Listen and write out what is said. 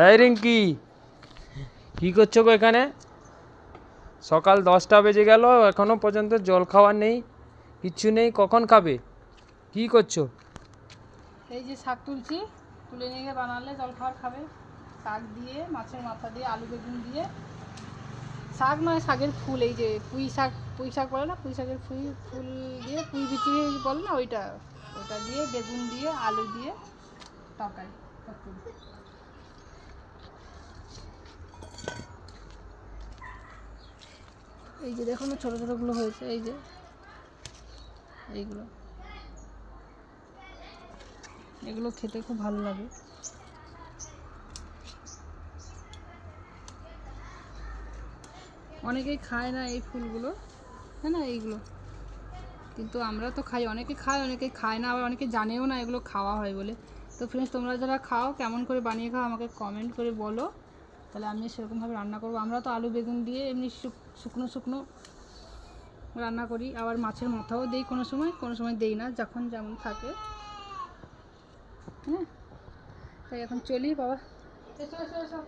এই রিঙ্কি, কি করছো গো এখানে? সকাল 10টা বেজে গেল, এখনো পর্যন্ত জল খাওয়ার নেই, কিচ্ছু নেই। কখন খাবে? কি করছো? এই যে শাক তুলছি, তুলে নিয়ে গিয়ে বানালে জলখাবার খাবে। শাক দিয়ে, মাছের মাথা দিয়ে, আলু বেগুন দিয়ে। শাক নয়, শাকের ফুল, এই যে পুঁই শাক বলে না, পুঁই শাকের ফুল দিয়ে, পুঁই বিচি বলে না, ওইটা দিয়ে, বেগুন দিয়ে, আলু দিয়ে তরকারি। এই যে দেখুন ছোটো ছোটোগুলো হয়েছে, এই যে এগুলো খেতে খুব ভালো লাগে। অনেকেই খায় না এই ফুলগুলো, হ্যাঁ না, এইগুলো কিন্তু আমরা তো খাই। অনেকে খায়, অনেকে খায় না, আবার অনেকে জানেও না এগুলো খাওয়া হয় বলে। তো ফ্রেন্ডস, তোমরা যারা খাও, কেমন করে বানিয়ে খাও আমাকে কমেন্ট করে বলো, তাহলে আমি সেরকমভাবে রান্না করবো। আমরা তো আলু বেগুন দিয়ে এমনি শুকনো শুকনো রান্না করি, আবার মাছের মাথাও দিই কোনো সময় দিই না, যখন যেমন থাকে। হ্যাঁ, তাই এখন চলি বাবা। এসো এসো এসো।